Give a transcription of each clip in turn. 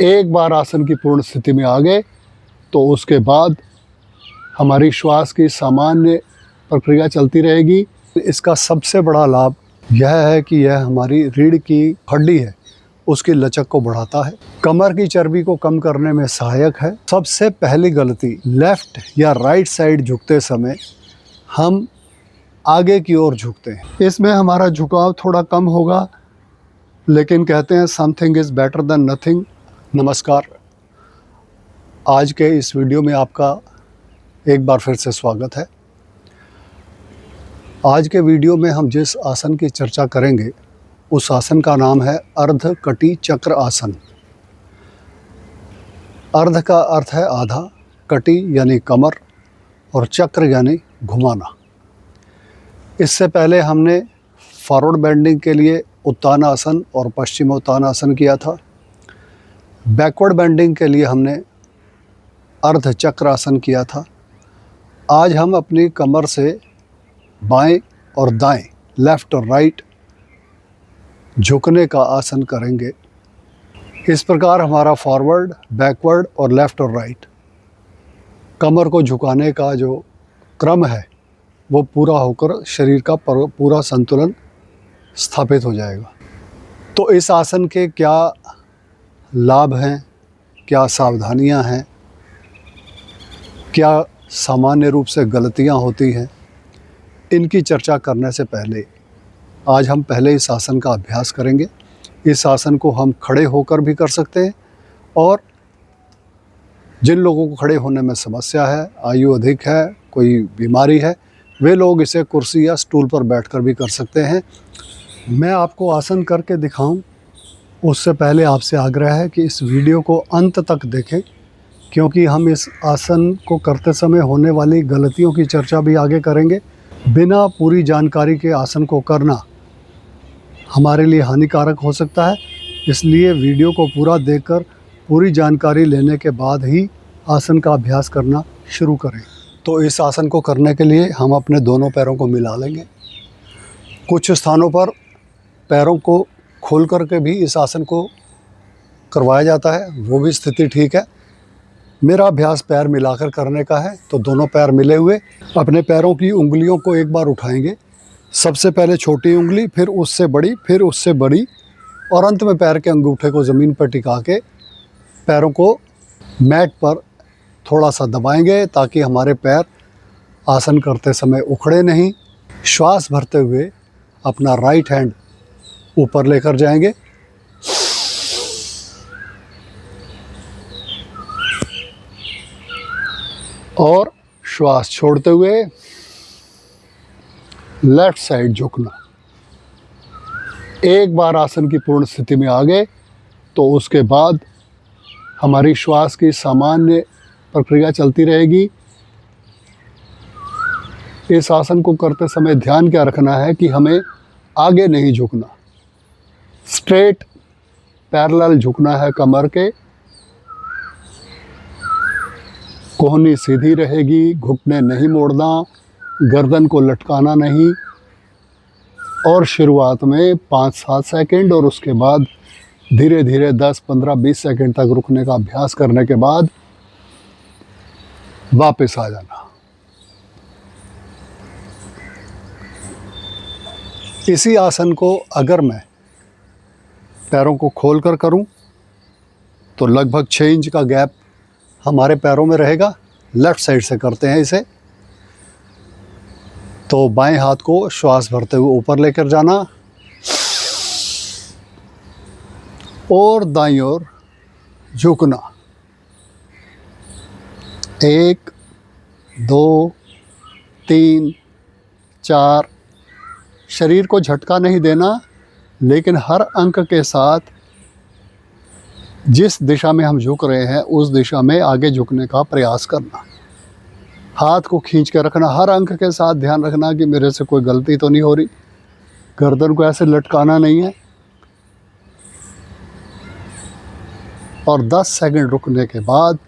एक बार आसन की पूर्ण स्थिति में आ गए तो उसके बाद हमारी श्वास की सामान्य प्रक्रिया चलती रहेगी। इसका सबसे बड़ा लाभ यह है कि यह हमारी रीढ़ की हड्डी है उसकी लचक को बढ़ाता है, कमर की चर्बी को कम करने में सहायक है। सबसे पहली गलती, लेफ्ट या राइट साइड झुकते समय हम आगे की ओर झुकते हैं। इसमें हमारा झुकाव थोड़ा कम होगा, लेकिन कहते हैं something is better than nothing. नमस्कार, आज के इस वीडियो में आपका एक बार फिर से स्वागत है। आज के वीडियो में हम जिस आसन की चर्चा करेंगे उस आसन का नाम है अर्ध कटी चक्र आसन। अर्ध का अर्थ है आधा, कटी यानी कमर और चक्र यानी घुमाना। इससे पहले हमने फॉरवर्ड बेंडिंग के लिए उत्तान आसन और पश्चिमोत्तान आसन किया था। बैकवर्ड बेंडिंग के लिए हमने अर्ध चक्र आसन किया था। आज हम अपनी कमर से बाएं और दाएं, लेफ़्ट और राइट झुकने का आसन करेंगे। इस प्रकार हमारा फॉरवर्ड, बैकवर्ड और लेफ़्ट और राइट कमर को झुकाने का जो क्रम है वो पूरा होकर शरीर का पूरा संतुलन स्थापित हो जाएगा। तो इस आसन के क्या लाभ हैं, क्या सावधानियां हैं, क्या सामान्य रूप से गलतियां होती हैं, इनकी चर्चा करने से पहले आज हम पहले इस आसन का अभ्यास करेंगे। इस आसन को हम खड़े होकर भी कर सकते हैं और जिन लोगों को खड़े होने में समस्या है, आयु अधिक है, कोई बीमारी है, वे लोग इसे कुर्सी या स्टूल पर बैठकर भी कर सकते हैं। मैं आपको आसन करके दिखाऊं उससे पहले आपसे आग्रह है कि इस वीडियो को अंत तक देखें, क्योंकि हम इस आसन को करते समय होने वाली गलतियों की चर्चा भी आगे करेंगे। बिना पूरी जानकारी के आसन को करना हमारे लिए हानिकारक हो सकता है, इसलिए वीडियो को पूरा देखकर पूरी जानकारी लेने के बाद ही आसन का अभ्यास करना शुरू करें। तो इस आसन को करने के लिए हम अपने दोनों पैरों को मिला लेंगे। कुछ स्थानों पर पैरों को खोल करके भी इस आसन को करवाया जाता है, वो भी स्थिति ठीक है। मेरा अभ्यास पैर मिलाकर करने का है, तो दोनों पैर मिले हुए अपने पैरों की उंगलियों को एक बार उठाएंगे। सबसे पहले छोटी उंगली, फिर उससे बड़ी, फिर उससे बड़ी और अंत में पैर के अंगूठे को ज़मीन पर टिका के पैरों को मैट पर थोड़ा सा दबाएंगे ताकि हमारे पैर आसन करते समय उखड़े नहीं। श्वास भरते हुए अपना राइट हैंड ऊपर लेकर जाएंगे और श्वास छोड़ते हुए लेफ्ट साइड झुकना। एक बार आसन की पूर्ण स्थिति में आ गए तो उसके बाद हमारी श्वास की सामान्य प्रक्रिया चलती रहेगी। इस आसन को करते समय ध्यान क्या रखना है कि हमें आगे नहीं झुकना, स्ट्रेट पैरेलल झुकना है। कमर के कोहनी सीधी रहेगी, घुटने नहीं मोड़ना, गर्दन को लटकाना नहीं। और शुरुआत में 5-7 सेकंड और उसके बाद धीरे धीरे 10, 15, 20 सेकंड तक रुकने का अभ्यास करने के बाद वापस आ जाना। इसी आसन को अगर मैं पैरों को खोल कर करूं तो लगभग 6 इंच का गैप हमारे पैरों में रहेगा। लेफ़्ट साइड से करते हैं इसे, तो बाएं हाथ को श्वास भरते हुए ऊपर लेकर जाना और दाईं ओर झुकना। 1, 2, 3, 4। शरीर को झटका नहीं देना, लेकिन हर अंक के साथ जिस दिशा में हम झुक रहे हैं उस दिशा में आगे झुकने का प्रयास करना। हाथ को खींच कर रखना, हर अंक के साथ ध्यान रखना कि मेरे से कोई गलती तो नहीं हो रही। गर्दन को ऐसे लटकाना नहीं है। और 10 सेकंड रुकने के बाद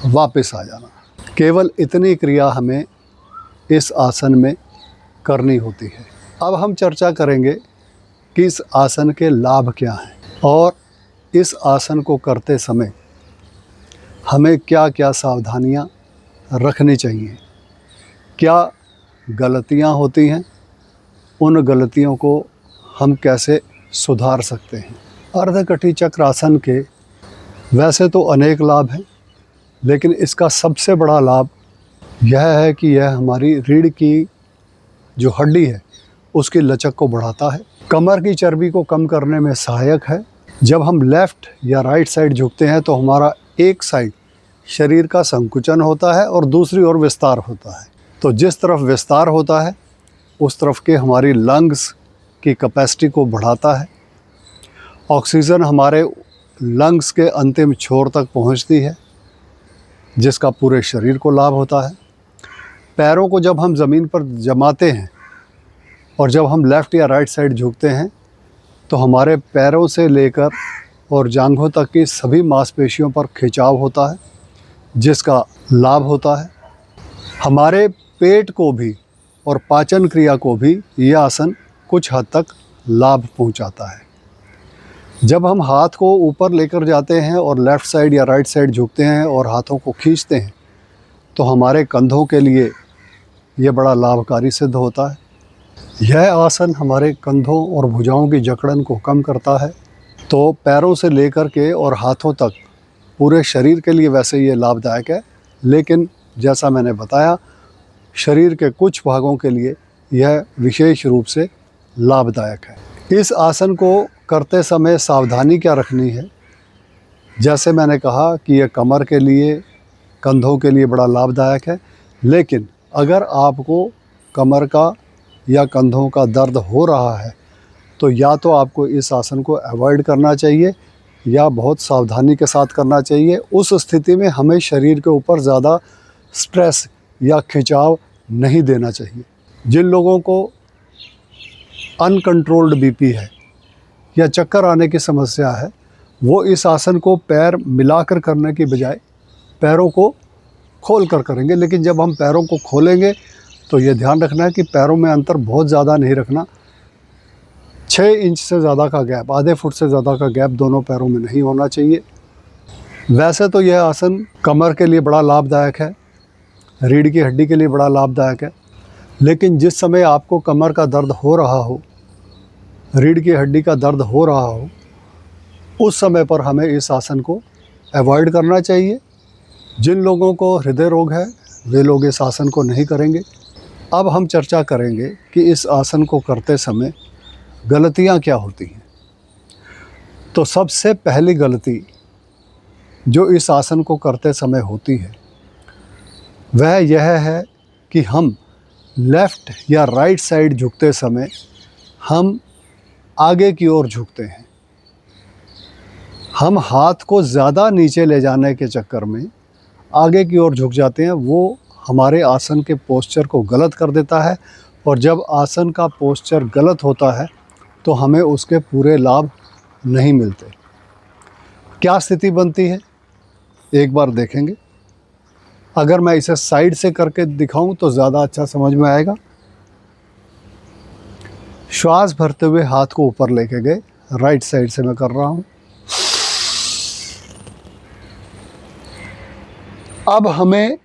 वापस आ जाना। केवल इतनी क्रिया हमें इस आसन में करनी होती है। अब हम चर्चा करेंगे कि इस आसन के लाभ क्या हैं और इस आसन को करते समय हमें क्या क्या सावधानियां रखनी चाहिए, क्या गलतियां होती हैं, उन गलतियों को हम कैसे सुधार सकते हैं। अर्धकटी चक्रासन के वैसे तो अनेक लाभ हैं, लेकिन इसका सबसे बड़ा लाभ यह है कि यह हमारी रीढ़ की जो हड्डी है उसकी लचक को बढ़ाता है, कमर की चर्बी को कम करने में सहायक है। जब हम लेफ़्ट या राइट साइड झुकते हैं तो हमारा एक साइड शरीर का संकुचन होता है और दूसरी ओर विस्तार होता है। तो जिस तरफ विस्तार होता है उस तरफ के हमारी लंग्स की कैपेसिटी को बढ़ाता है। ऑक्सीजन हमारे लंग्स के अंतिम छोर तक पहुंचती है, जिसका पूरे शरीर को लाभ होता है। पैरों को जब हम ज़मीन पर जमाते हैं और जब हम लेफ़्ट या राइट साइड झुकते हैं तो हमारे पैरों से लेकर और जांघों तक की सभी मांसपेशियों पर खिंचाव होता है, जिसका लाभ होता है। हमारे पेट को भी और पाचन क्रिया को भी यह आसन कुछ हद तक लाभ पहुंचाता है। जब हम हाथ को ऊपर लेकर जाते हैं और लेफ़्ट साइड या राइट साइड झुकते हैं और हाथों को खींचते हैं तो हमारे कंधों के लिए यह बड़ा लाभकारी सिद्ध होता है। यह आसन हमारे कंधों और भुजाओं की जकड़न को कम करता है। तो पैरों से लेकर के और हाथों तक पूरे शरीर के लिए वैसे ये लाभदायक है, लेकिन जैसा मैंने बताया शरीर के कुछ भागों के लिए यह विशेष रूप से लाभदायक है। इस आसन को करते समय सावधानी क्या रखनी है? जैसे मैंने कहा कि यह कमर के लिए, कंधों के लिए बड़ा लाभदायक है, लेकिन अगर आपको कमर का या कंधों का दर्द हो रहा है तो या तो आपको इस आसन को अवॉइड करना चाहिए या बहुत सावधानी के साथ करना चाहिए। उस स्थिति में हमें शरीर के ऊपर ज़्यादा स्ट्रेस या खिंचाव नहीं देना चाहिए। जिन लोगों को अनकंट्रोल्ड बीपी है या चक्कर आने की समस्या है, वो इस आसन को पैर मिलाकर करने की बजाय पैरों को खोल कर करेंगे। लेकिन जब हम पैरों को खोलेंगे तो ये ध्यान रखना है कि पैरों में अंतर बहुत ज़्यादा नहीं रखना। 6 इंच से ज़्यादा का गैप, आधे फुट से ज़्यादा का गैप दोनों पैरों में नहीं होना चाहिए। वैसे तो यह आसन कमर के लिए बड़ा लाभदायक है, रीढ़ की हड्डी के लिए बड़ा लाभदायक है, लेकिन जिस समय आपको कमर का दर्द हो रहा हो, रीढ़ की हड्डी का दर्द हो रहा हो, उस समय पर हमें इस आसन को अवॉइड करना चाहिए। जिन लोगों को हृदय रोग है वे लोग इस आसन को नहीं करेंगे। अब हम चर्चा करेंगे कि इस आसन को करते समय गलतियां क्या होती हैं। तो सबसे पहली गलती जो इस आसन को करते समय होती है वह यह है कि हम लेफ़्ट या राइट साइड झुकते समय हम आगे की ओर झुकते हैं। हम हाथ को ज़्यादा नीचे ले जाने के चक्कर में आगे की ओर झुक जाते हैं। वो हमारे आसन के पोस्चर को गलत कर देता है, और जब आसन का पोस्चर गलत होता है तो हमें उसके पूरे लाभ नहीं मिलते। क्या स्थिति बनती है एक बार देखेंगे। अगर मैं इसे साइड से करके दिखाऊं तो ज़्यादा अच्छा समझ में आएगा। श्वास भरते हुए हाथ को ऊपर लेके गए, राइट साइड से मैं कर रहा हूं। अब हमें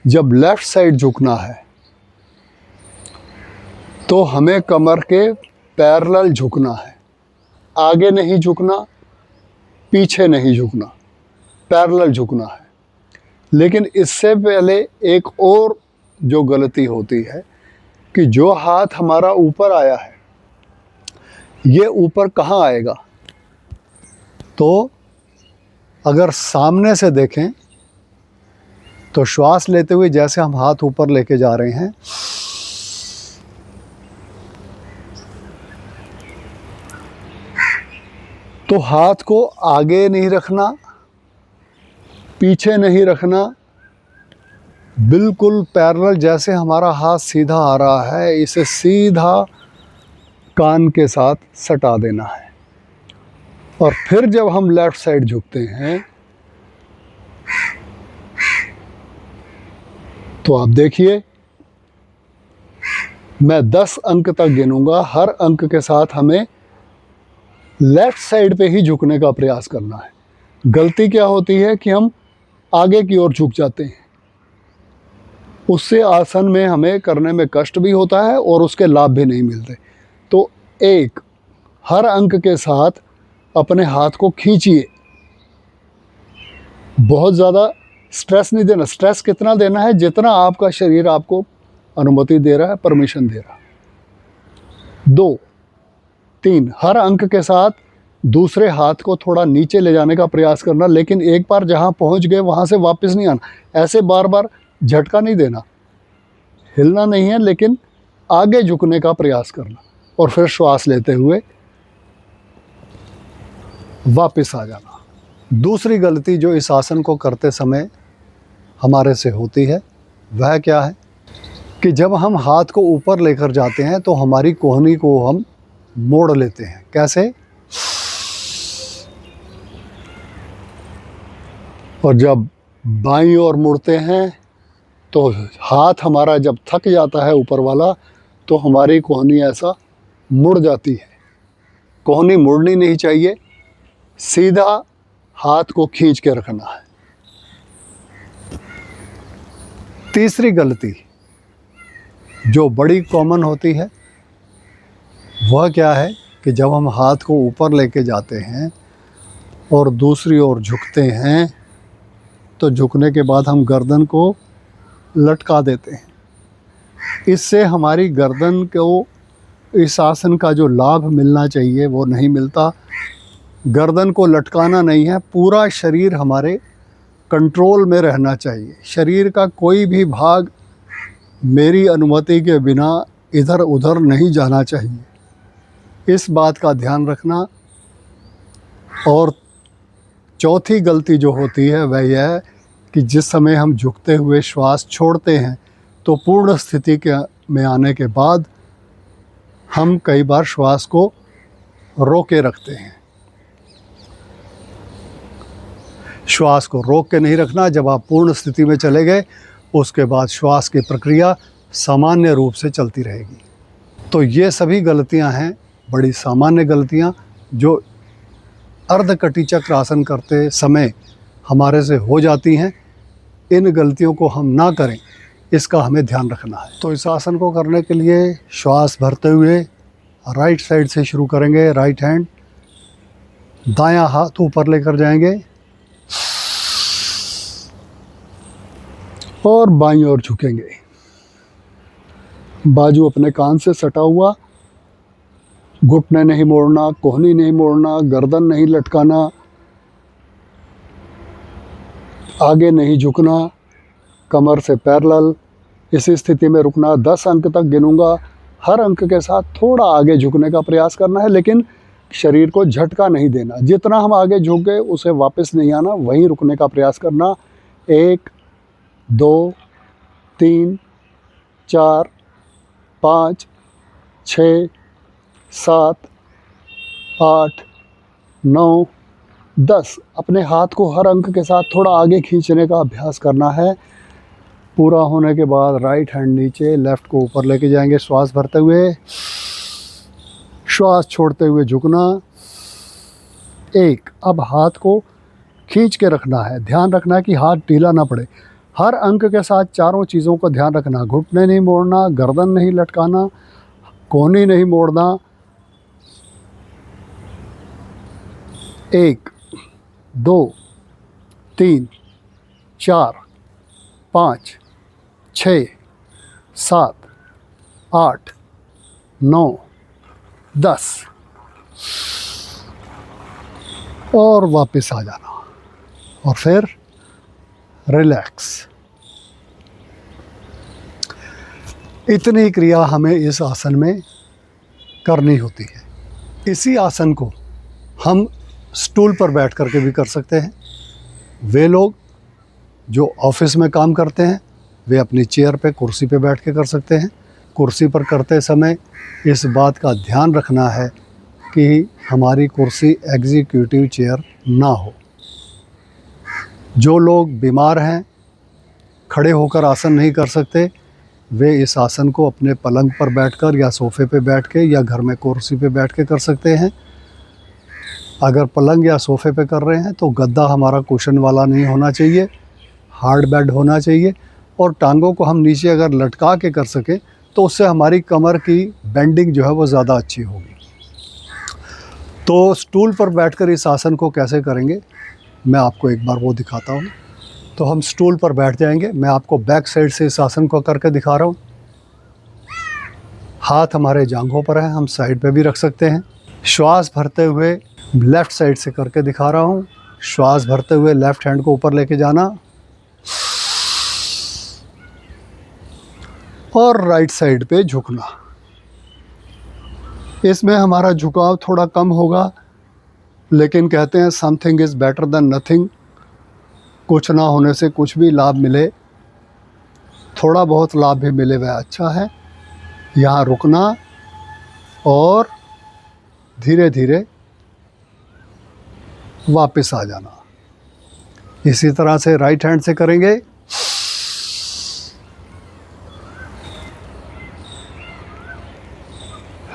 जब लेफ़्ट साइड झुकना है तो हमें कमर के पैरेलल झुकना है। आगे नहीं झुकना, पीछे नहीं झुकना, पैरेलल झुकना है। लेकिन इससे पहले एक और जो गलती होती है कि जो हाथ हमारा ऊपर आया है ये ऊपर कहाँ आएगा। तो अगर सामने से देखें तो श्वास लेते हुए जैसे हम हाथ ऊपर लेके जा रहे हैं, तो हाथ को आगे नहीं रखना, पीछे नहीं रखना, बिल्कुल पैरेलल। जैसे हमारा हाथ सीधा आ रहा है इसे सीधा कान के साथ सटा देना है। और फिर जब हम लेफ़्ट साइड झुकते हैं तो आप देखिए, मैं 10 अंक तक गिनूंगा। हर अंक के साथ हमें लेफ्ट साइड पे ही झुकने का प्रयास करना है। गलती क्या होती है कि हम आगे की ओर झुक जाते हैं, उससे आसन में हमें करने में कष्ट भी होता है और उसके लाभ भी नहीं मिलते। तो एक, हर अंक के साथ अपने हाथ को खींचिए, बहुत ज़्यादा स्ट्रेस नहीं देना। स्ट्रेस कितना देना है? जितना आपका शरीर आपको अनुमति दे रहा है, परमिशन दे रहा है। 2, 3, हर अंक के साथ दूसरे हाथ को थोड़ा नीचे ले जाने का प्रयास करना, लेकिन एक बार जहाँ पहुँच गए वहाँ से वापस नहीं आना। ऐसे बार बार झटका नहीं देना, हिलना नहीं है, लेकिन आगे झुकने का प्रयास करना और फिर श्वास लेते हुए वापस आ जाना। दूसरी गलती जो इस आसन को करते समय हमारे से होती है वह क्या है कि जब हम हाथ को ऊपर लेकर जाते हैं तो हमारी कोहनी को हम मोड़ लेते हैं। कैसे? और जब बाईं ओर मुड़ते हैं तो हाथ हमारा जब थक जाता है ऊपर वाला, तो हमारी कोहनी ऐसा मुड़ जाती है। कोहनी मुड़नी नहीं चाहिए, सीधा हाथ को खींच के रखना है। तीसरी गलती जो बड़ी कॉमन होती है वह क्या है कि जब हम हाथ को ऊपर लेके जाते हैं और दूसरी ओर झुकते हैं तो झुकने के बाद हम गर्दन को लटका देते हैं। इससे हमारी गर्दन को इस आसन का जो लाभ मिलना चाहिए वो नहीं मिलता। गर्दन को लटकाना नहीं है, पूरा शरीर हमारे कंट्रोल में रहना चाहिए। शरीर का कोई भी भाग मेरी अनुमति के बिना इधर उधर नहीं जाना चाहिए, इस बात का ध्यान रखना। और चौथी गलती जो होती है वह यह है कि जिस समय हम झुकते हुए श्वास छोड़ते हैं तो पूर्ण स्थिति में आने के बाद हम कई बार श्वास को रोके रखते हैं। श्वास को रोक के नहीं रखना। जब आप पूर्ण स्थिति में चले गए उसके बाद श्वास की प्रक्रिया सामान्य रूप से चलती रहेगी। तो ये सभी गलतियां हैं, बड़ी सामान्य गलतियां जो अर्धकटी चक्र आसन करते समय हमारे से हो जाती हैं। इन गलतियों को हम ना करें, इसका हमें ध्यान रखना है। तो इस आसन को करने के लिए श्वास भरते हुए राइट साइड से शुरू करेंगे। राइट हैंड, दायां हाथ ऊपर लेकर जाएंगे और बाईं ओर झुकेंगे। बाजू अपने कान से सटा हुआ, घुटने नहीं मोड़ना, कोहनी नहीं मोड़ना, गर्दन नहीं लटकाना, आगे नहीं झुकना, कमर से पैरेलल। इसी स्थिति में रुकना। 10 अंक तक गिनूंगा। हर अंक के साथ थोड़ा आगे झुकने का प्रयास करना है, लेकिन शरीर को झटका नहीं देना। जितना हम आगे झुक गए उसे वापस नहीं आना, वहीं रुकने का प्रयास करना। 1, 2, 3, 4, 5, 6, 7, 8, 9, 10। अपने हाथ को हर अंक के साथ थोड़ा आगे खींचने का अभ्यास करना है। पूरा होने के बाद राइट हैंड नीचे, लेफ़्ट को ऊपर लेके जाएंगे। श्वास भरते हुए, श्वास छोड़ते हुए झुकना। 1, अब हाथ को खींच के रखना है। ध्यान रखना कि हाथ ढीला ना पड़े। हर अंक के साथ चारों चीज़ों को ध्यान रखना। घुटने नहीं मोड़ना, गर्दन नहीं लटकाना, कोहनी नहीं मोड़ना। 1, 2, 3, 4, 5, 6, 7, 8, 9, 10 और वापस आ जाना और फिर रिलैक्स। इतनी क्रिया हमें इस आसन में करनी होती है। इसी आसन को हम स्टूल पर बैठ करके भी कर सकते हैं। वे लोग जो ऑफिस में काम करते हैं वे अपनी चेयर पे, कुर्सी पे बैठ के कर सकते हैं। कुर्सी पर करते समय इस बात का ध्यान रखना है कि हमारी कुर्सी एग्जीक्यूटिव चेयर ना हो। जो लोग बीमार हैं, खड़े होकर आसन नहीं कर सकते, वे इस आसन को अपने पलंग पर बैठकर या सोफ़े पे बैठ के या घर में कुर्सी पे बैठ के कर सकते हैं। अगर पलंग या सोफ़े पे कर रहे हैं तो गद्दा हमारा कुशन वाला नहीं होना चाहिए, हार्ड बेड होना चाहिए। और टांगों को हम नीचे अगर लटका के कर सकें तो उससे हमारी कमर की बेंडिंग जो है वो ज़्यादा अच्छी होगी। तो स्टूल पर बैठकर इस आसन को कैसे करेंगे, मैं आपको एक बार वो दिखाता हूँ। तो हम स्टूल पर बैठ जाएंगे। मैं आपको बैक साइड से इस आसन को करके दिखा रहा हूँ। हाथ हमारे जांघों पर है, हम साइड पे भी रख सकते हैं। श्वास भरते हुए लेफ़्ट साइड से करके दिखा रहा हूँ। श्वास भरते हुए लेफ़्ट हैंड को ऊपर लेके जाना और राइट साइड पे झुकना। इसमें हमारा झुकाव थोड़ा कम होगा, लेकिन कहते हैं something is better than nothing. कुछ ना होने से कुछ भी लाभ मिले, थोड़ा बहुत लाभ भी मिले वह अच्छा है। यहाँ रुकना और धीरे धीरे वापस आ जाना। इसी तरह से राइट हैंड से करेंगे।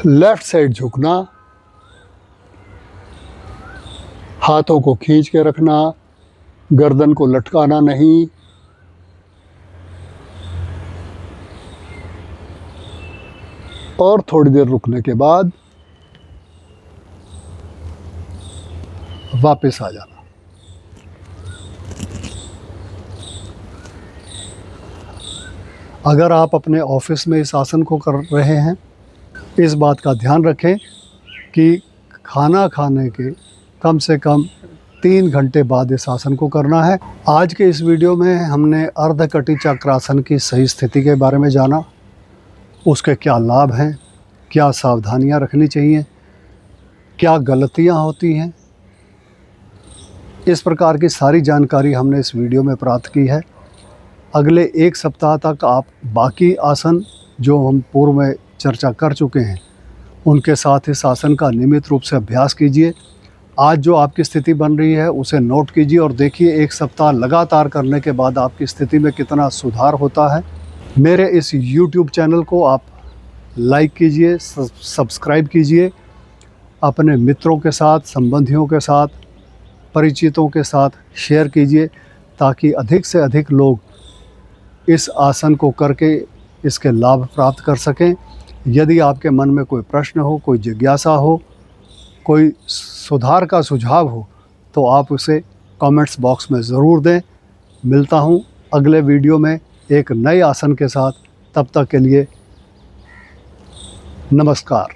लेफ़्ट साइड झुकना, हाथों को खींच के रखना, गर्दन को लटकाना नहीं। और थोड़ी देर रुकने के बाद वापस आ जाना। अगर आप अपने ऑफिस में इस आसन को कर रहे हैं, इस बात का ध्यान रखें कि खाना खाने के कम से कम 3 घंटे बाद इस आसन को करना है। आज के इस वीडियो में हमने अर्धकटी चक्रासन की सही स्थिति के बारे में जाना, उसके क्या लाभ हैं, क्या सावधानियां रखनी चाहिए, क्या गलतियां होती हैं। इस प्रकार की सारी जानकारी हमने इस वीडियो में प्राप्त की है। अगले 1 सप्ताह तक आप बाकी आसन जो हम पूर्व में चर्चा कर चुके हैं उनके साथ इस आसन का नियमित रूप से अभ्यास कीजिए। आज जो आपकी स्थिति बन रही है उसे नोट कीजिए और देखिए 1 सप्ताह लगातार करने के बाद आपकी स्थिति में कितना सुधार होता है। मेरे इस YouTube चैनल को आप लाइक कीजिए, सब्सक्राइब कीजिए, अपने मित्रों के साथ, संबंधियों के साथ, परिचितों के साथ शेयर कीजिए ताकि अधिक से अधिक लोग इस आसन को करके इसके लाभ प्राप्त कर सकें। यदि आपके मन में कोई प्रश्न हो, कोई जिज्ञासा हो, कोई सुधार का सुझाव हो तो आप उसे कमेंट्स बॉक्स में ज़रूर दें। मिलता हूँ अगले वीडियो में एक नए आसन के साथ। तब तक के लिए नमस्कार।